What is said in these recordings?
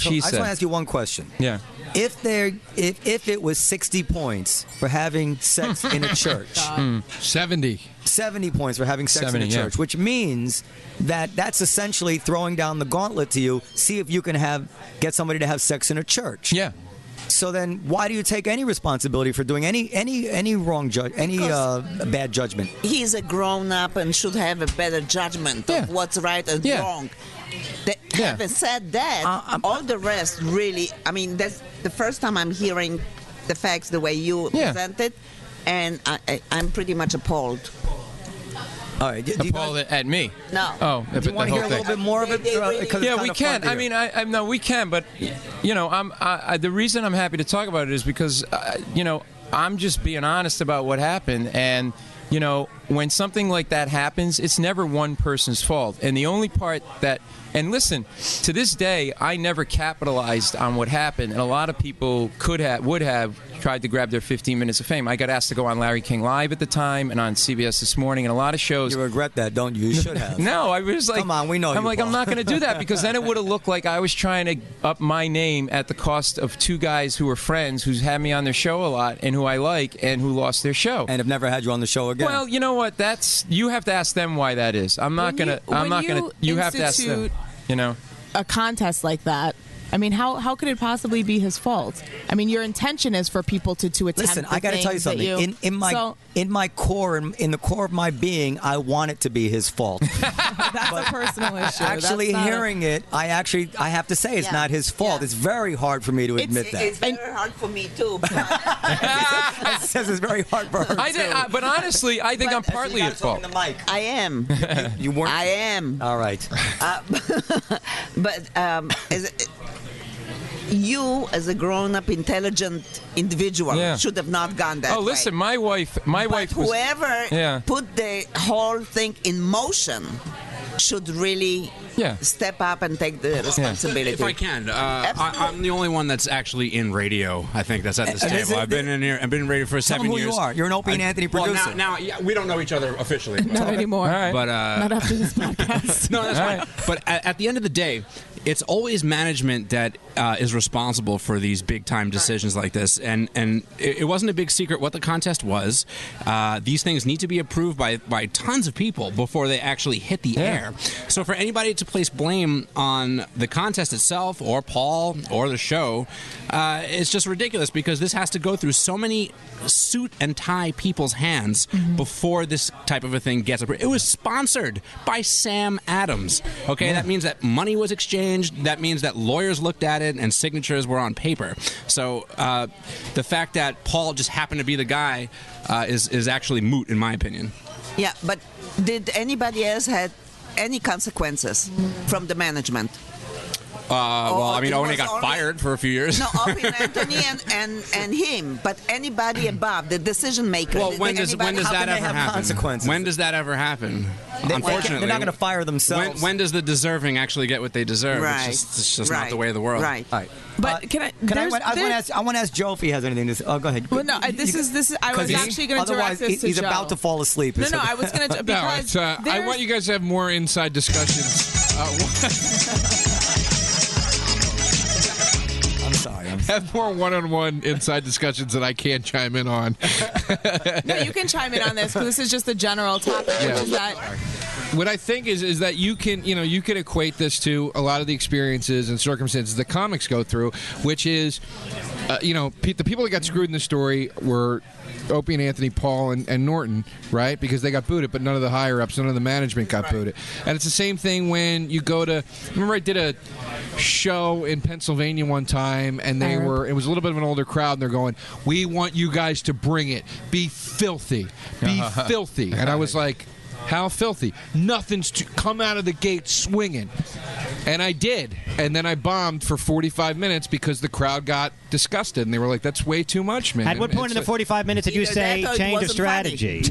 she I just said. want to ask you one question. Yeah. If it was 60 points for having sex in a church, 70 points for having sex in a church, which means that's essentially throwing down the gauntlet to you. See if you can get somebody to have sex in a church. Yeah. So then, why do you take any responsibility for doing any bad judgment? He's a grown-up and should have a better judgment of what's right and wrong. Having said that, all the rest really, I mean, that's the first time I'm hearing the facts the way you present it, and I'm pretty much appalled. All right. Appalled at me? No. Oh, do you want to hear a little bit more of it? Yeah, we can. I mean, no, we can. But the reason I'm happy to talk about it is because I'm just being honest about what happened, and when something like that happens, it's never one person's fault. And the only part that, and listen, to this day, I never capitalized on what happened, and a lot of people would have tried to grab their 15 minutes of fame. I got asked to go on Larry King Live at the time and on CBS This Morning and a lot of shows. You regret that, don't you? You should have. No, I was like, come on, we know I'm Paul. I'm not going to do that because then it would have looked like I was trying to up my name at the cost of two guys who were friends who's had me on their show a lot and who I like and who lost their show. And have never had you on the show again. Well, you know what? You have to ask them why that is. I'm not going to. You have to ask them. A contest like that. I mean, how could it possibly be his fault? I mean, your intention is for people to attempt. Listen, I got to tell you something. In my core, in the core of my being, I want it to be his fault. That's a personal issue. Actually, hearing it, I have to say it's not his fault. It's very hard for me to admit that. It's very hard for me too. It says it's very hard for her too. But honestly, I think I'm partly at fault. I am. You weren't. I am. All right. But you, as a grown-up, intelligent individual, should have not gone that way. Oh, listen, my wife was... Whoever put the whole thing in motion should really step up and take the responsibility. If I can, I'm the only one that's actually in radio. I think that's at this table. I've been in here. I've been in radio for 7 years. Tell them who you are. You're an Opie and Anthony producer. Well, now we don't know each other officially. Not anymore. Right. But not after this podcast. No, that's fine. But at the end of the day, it's always management that is responsible for these big-time decisions like this. And it wasn't a big secret what the contest was. These things need to be approved by tons of people before they actually hit the air. So for anybody to place blame on the contest itself or Paul or the show, it's just ridiculous because this has to go through so many suit and tie people's hands before this type of a thing gets approved. It was sponsored by Sam Adams. Okay, that means that money was exchanged. That means that lawyers looked at it and signatures were on paper. So the fact that Paul just happened to be the guy is actually moot, in my opinion. Yeah, but did anybody else had any consequences from the management? Well, I mean, Owen got fired for a few years. No, Opie and Anthony and him, but anybody above, the decision maker. Well, when does that ever happen? Consequences? When does that ever happen? Unfortunately, they're not going to fire themselves. When does the deserving actually get what they deserve? Right. It's just not the way of the world. Right. All right. But I want to ask Joe if he has anything to say. Oh, go ahead. Well, no, this is. I was actually going to direct this to he's Joe. about to fall asleep. No, I was going to because I want you guys to have more inside discussions. I'm sorry. Have more one-on-one inside discussions that I can't chime in on. No, you can chime in on this because this is just a general topic. Which is that what I think is that you can equate this to a lot of the experiences and circumstances that comics go through, which is, the people that got screwed in this story were Opie and Anthony, Paul and Norton, right? Because they got booted, but none of the higher-ups, none of the management got booted. And it's the same thing when you go to... Remember I did a show in Pennsylvania one time, and it was a little bit of an older crowd, and they're going, we want you guys to bring it. Be filthy. Be filthy. And I was like... How filthy. Nothing's to come out of the gate swinging. And I did. And then I bombed for 45 minutes because the crowd got disgusted. And they were like, that's way too much, man. At what point in the 45 minutes did you say change of strategy?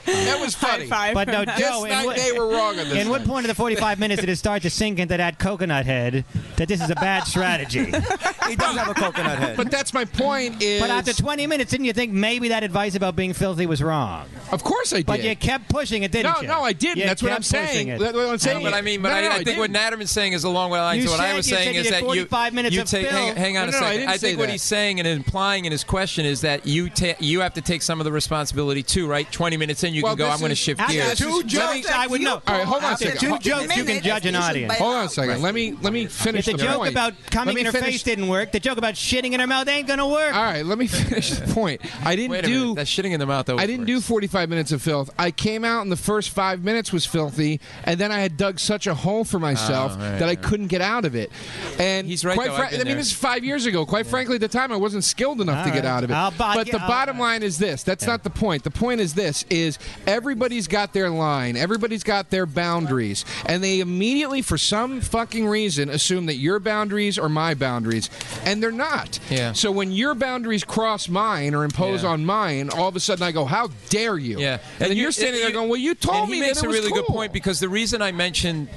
That was funny. But no, Joe, they were wrong on this. In what point in the 45 minutes did it start to sink into that coconut head that this is a bad strategy? He does have a coconut head. But that's my point is... But after 20 minutes, didn't you think maybe that advice about being filthy was wrong? Of course course I did. But you kept pushing it, didn't you? No, I didn't. That's what I'm saying. That's what I'm saying. But I think what Naturman's saying is along the lines of what I was saying is that 45 minutes of take. Hang on a second. I think what he's saying and implying in his question is that you have to take some of the responsibility too, right? 20 minutes in, you can go, I'm going to shift gears. Two jokes, I would know. All right, hold on a second. Two jokes, you can judge an audience. Hold on a second. Let me finish the point. The joke about coming in her face didn't work. The joke about shitting in her mouth ain't going to work. All right, let me finish the point. I didn't do that shitting in the mouth. I didn't do 45 minutes of filth. I came out and the first 5 minutes was filthy, and then I had dug such a hole for myself that I couldn't get out of it. And he's right. I mean, this is 5 years ago. Quite frankly, at the time, I wasn't skilled enough to get out of it. But the bottom line is this. That's not the point. The point is this: is everybody's got their line. Everybody's got their boundaries, and they immediately, for some fucking reason, assume that your boundaries are my boundaries, and they're not. Yeah. So when your boundaries cross mine or impose on mine, all of a sudden I go, "How dare you?" Yeah. And then you're standing there going, "Well, you told me that it was cool." He makes a really good point, because the reason I mentioned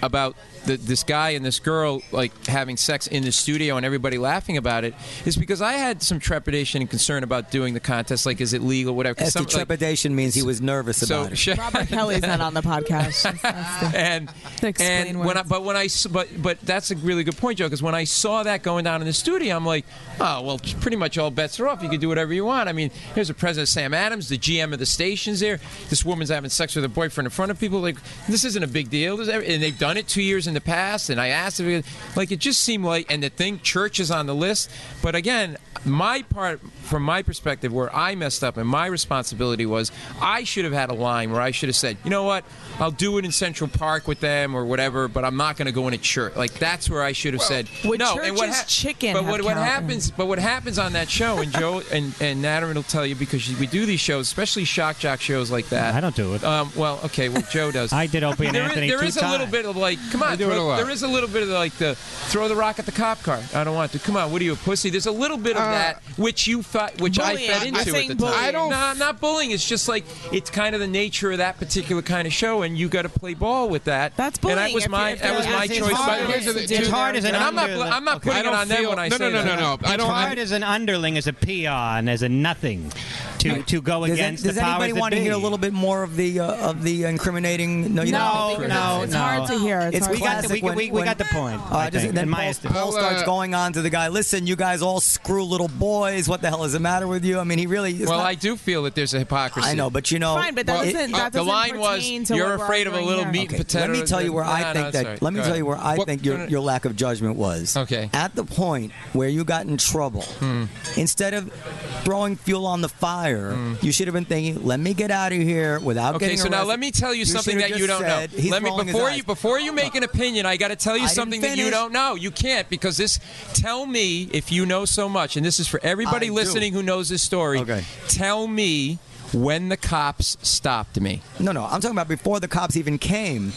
about this guy and this girl having sex in the studio and everybody laughing about it is because I had some trepidation and concern about doing the contest. Like, is it legal? Whatever. Trepidation means he was nervous about it. Robert Kelly's not on the podcast. But that's a really good point, Joe. Because when I saw that going down in the studio, I'm like, oh well, pretty much all bets are off. You can do whatever you want. I mean, here's the president, Sam Adams, the GM of the station's there. This woman's having sex with her boyfriend in front of people. Like, this isn't a big deal. And they've done it 2 years in the past, and I asked if it just seemed like, and the thing, church is on the list. But again, my part, from my perspective, where I messed up and my responsibility was, I should have had a line where I should have said, you know what, I'll do it in Central Park with them or whatever, but I'm not going to go in a church. Like, that's where I should have said no. And chicken. But what happens on that show, and Joe and Natterman will tell you, because we do these shows, especially shock jock shows like that. I don't do it. Well, Joe does. I did Opie and Anthony. There is a little bit of come on. There is a little bit of the throw the rock at the cop car. I don't want to. Come on, what are you, a pussy? There's a little bit of that which I fed into at the time. Not bullying. It's just it's kind of the nature of that particular kind of show, and you got to play ball with that. That's bullying. And that was my choice. It's hard as an underling. I'm not putting it on them when I say that. No. It's hard as an underling, as a peon, as a nothing, to go against the powers that be. Does anybody want to hear a little bit more of the incriminating? No. It's hard to hear. We got the point. Then Paul starts going on to the guy. Listen, you guys all screw little boys. What the hell is the matter with you? I mean, he really. I do feel that there's a hypocrisy. I know, but fine, but that doesn't the line was, you're afraid of a little meat and potato. Let me tell you where I think that. Let me tell you where I think your lack of judgment was. Okay. At the point where you got in trouble, instead of throwing fuel on the fire, you should have been thinking, "Let me get out of here without getting arrested." Okay, so now let me tell you something that you don't know. Before you make an opinion, I got to tell you something that you don't know. You can't, because this. Tell me if you know so much, and this is for everybody listening who knows this story. Okay. Tell me when the cops stopped me. No, I'm talking about before the cops even came.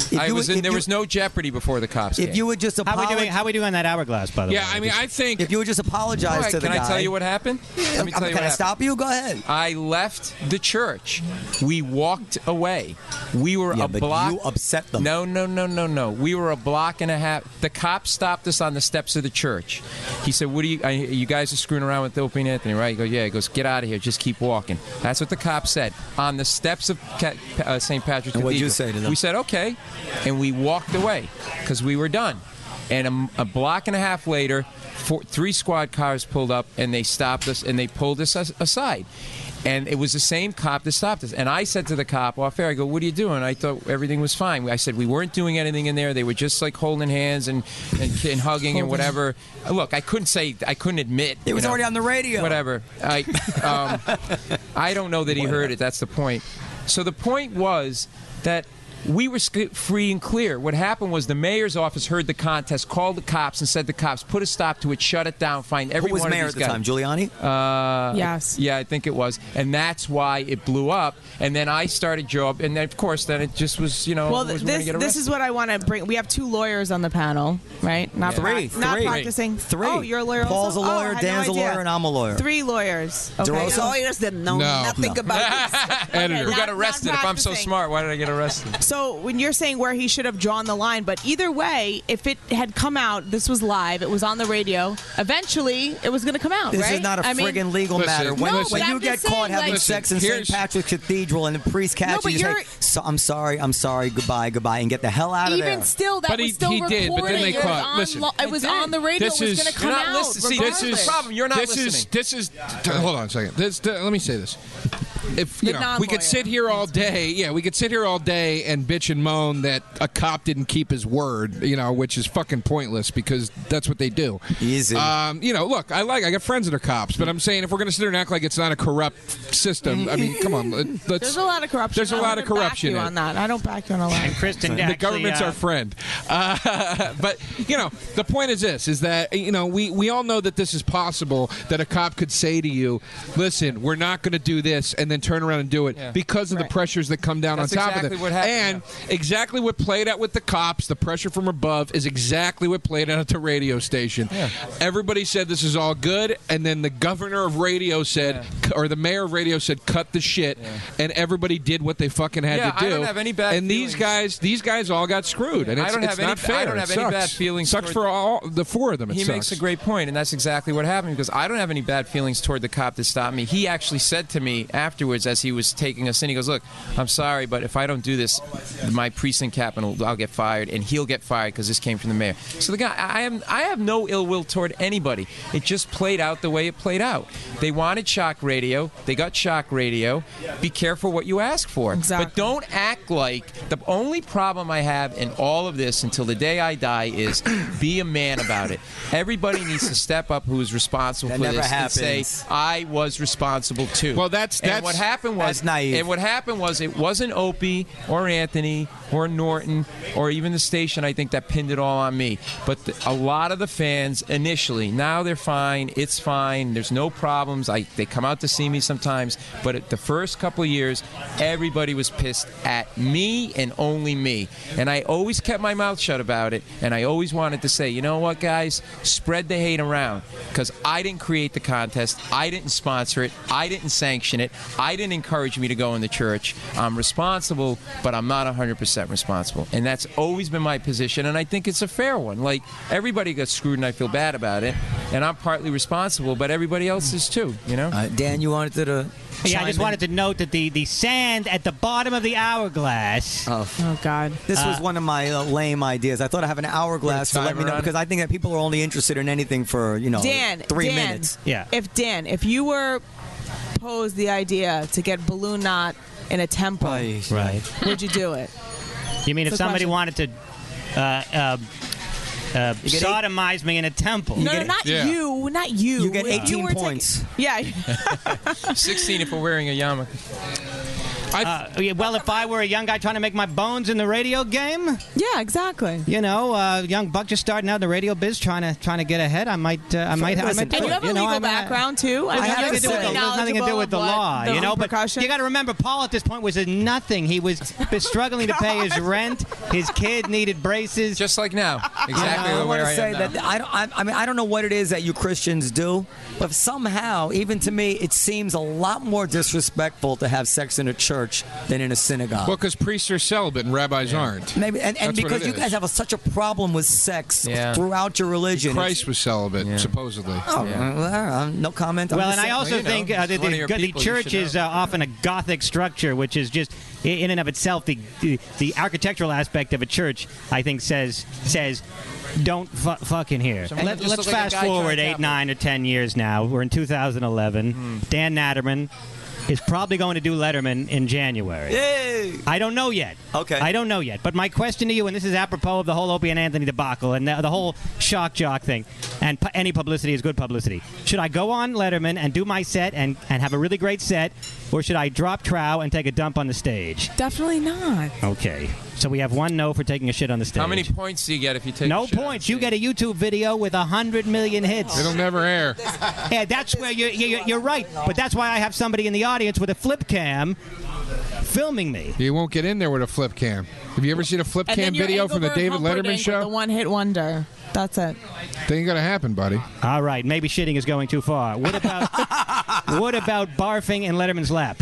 There was no jeopardy before the cops came. If you would just apologize. How are we doing on that hourglass, by the way? Yeah, I mean, I think if you would just apologize to the guy. Can I tell you what happened? Let me tell you. Can I stop you? Go ahead. I left the church. We walked away. We were a block. You upset them. No. We were a block and a half. The cop stopped us on the steps of the church. He said, "What are you guys are screwing around with Opie and Anthony, right?" He goes, "Yeah." He goes, "Get out of here. Just keep walking." That's what the cop said on the steps of St. Patrick's Cathedral. What did you say to them? We said, "Okay," and we walked away because we were done. And a block and a half later, 3 squad cars pulled up, and they stopped us, and they pulled us aside. And it was the same cop that stopped us. And I said to the cop off air, I go, "What are you doing?" I thought everything was fine. I said, "We weren't doing anything in there. They were just holding hands and hugging and whatever." Look, I couldn't admit. It was already on the radio. Whatever. I don't know that he heard it. That's the point. So the point was that we were free and clear. What happened was the mayor's office heard the contest, called the cops, and said to the cops, "Put a stop to it, shut it down, find every one of these guys." Who was mayor at the time? Giuliani? Yes. Yeah, I think it was. And that's why it blew up. And then I started job, and then, of course, then it just was, Well, this is what I want to bring. We have 2 lawyers on the panel, right? Not Three. practicing. 3. Oh, you're a lawyer Paul's also? a lawyer, Dan's a lawyer, and I'm a lawyer. 3 lawyers. Okay. Derosa? Lawyers that know nothing about this. Editor. Who got arrested? If I'm so smart, why did I get arrested? So when you're saying where he should have drawn the line, but either way, if it had come out, this was live, it was on the radio, eventually it was going to come out, This right? is not a friggin' legal matter. When you get caught having sex in St. Patrick's Cathedral and the priest catches you, I'm sorry, goodbye, and get the hell out of there. Even still, that was still recorded. Did, but then they caught. Listen, it was on the radio. It was going to come out. See, this is the problem. You're not listening. This is. Hold on a second. Let me say this. If we could sit here all day, we could sit here all day and bitch and moan that a cop didn't keep his word, which is fucking pointless because that's what they do. Easy. Look, I got friends that are cops, but I'm saying if we're going to sit here and act like it's not a corrupt system, I mean, come on. There's a lot of corruption. There's a lot of corruption on that. I don't back you on a lot. And Kristen, the government's our friend. But the point is this: is that we all know that this is possible. That a cop could say to you, "Listen, we're not going to do this," and then turn around and do it because of the pressures that come down on top of it. What happened, and exactly what played out with the cops, the pressure from above, is exactly what played out at the radio station. Yeah. Everybody said this is all good, and then the governor of radio said, or the mayor of radio said, cut the shit, and everybody did what they fucking had to do. I don't have any bad feelings. These guys all got screwed, and it's not fair. I don't have any bad feelings. Sucks for all the four of them. He makes a great point, and that's exactly what happened, because I don't have any bad feelings toward the cop that stopped me. He actually said to me afterwards, as he was taking us in, he goes, "Look, I'm sorry, but if I don't do this, my precinct captain I'll get fired, and he'll get fired because this came from the mayor." So the guy, I have no ill will toward anybody. It just played out the way it played out. They wanted shock radio. They got shock radio. Be careful what you ask for. Exactly. But don't act like the only problem I have in all of this until the day I die is be a man about it. Everybody needs to step up who is responsible for this and say, I was responsible too. Well, that's what happened was naive. And what happened was it wasn't Opie or Anthony or Norton or even the station, I think, that pinned it all on me. But a lot of the fans initially, now they're fine. It's fine. There's no problems. They come out to see me sometimes. But at the first couple of years, everybody was pissed at me and only me. And I always kept my mouth shut about it. And I always wanted to say, you know what, guys? Spread the hate around. Because I didn't create the contest. I didn't sponsor it. I didn't sanction it. I didn't encourage me to go in the church. I'm responsible, but I'm not 100% responsible. And that's always been my position, and I think it's a fair one. Like, everybody got screwed, and I feel bad about it, and I'm partly responsible, but everybody else is too, Dan, you wanted to I just wanted to note that the sand at the bottom of the hourglass. Oh God. This was one of my lame ideas. I thought I have an hourglass to let me know, because I think that people are only interested in anything for, 3 minutes. Yeah. If you were posed the idea to get balloon knot in a temple, right, would you do it? You mean if somebody wanted to sodomize me in a temple? No, not you. Not you. You get 18 points. Yeah. 16 if we're wearing a yarmulke. Well, if I were a young guy trying to make my bones in the radio game, yeah, exactly. Young buck just starting out in the radio biz, trying to get ahead. I might do and it. you have a legal background too. I have nothing to do with the law, But you got to remember, Paul at this point was nothing. He was struggling to pay his rent. His kid needed braces. Just like now, exactly. I want to say that I don't know what it is that you Christians do, but somehow, even to me, it seems a lot more disrespectful to have sex in a church than in a synagogue. Well, because priests are celibate and rabbis aren't. Maybe, and because you guys have such a problem with sex throughout your religion. Christ was celibate, supposedly. No comment. Well, and I also think the church is often a Gothic structure, which is just, in and of itself, the architectural aspect of a church, I think, says don't fuck in here. Let's fast forward 8, 9, or 10 years now. We're in 2011. Dan Naturman is probably going to do Letterman in January. Yay! I don't know yet. Okay. I don't know yet. But my question to you, and this is apropos of the whole Opie and Anthony debacle and the whole shock jock thing, and any publicity is good publicity. Should I go on Letterman and do my set and have a really great set, or should I drop trow and take a dump on the stage? Definitely not. Okay. So we have one no for taking a shit on the stage. How many points do you get if you take no points? You get a YouTube video with 100 million hits. It'll never air. Yeah, that's where you're right. But that's why I have somebody in the audience with a flip cam filming me. You won't get in there with a flip cam. Have you ever seen a flip cam video from the David Letterman show? The one-hit wonder. That's it. That ain't gonna happen, buddy. All right, maybe shitting is going too far. What about barfing in Letterman's lap?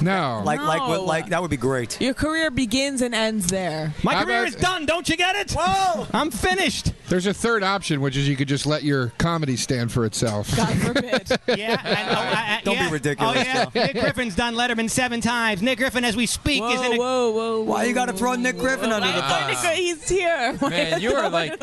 No. Like that would be great. Your career begins and ends there. My career is done. Don't you get it? Whoa! I'm finished. There's a third option, which is you could just let your comedy stand for itself. God forbid. Don't be ridiculous. Oh, yeah. Nick Griffin's done Letterman 7 times. Nick Griffin, as we speak, is in a... Whoa. Why you got to throw Nick Griffin under the bus? He's here. Man, you are like...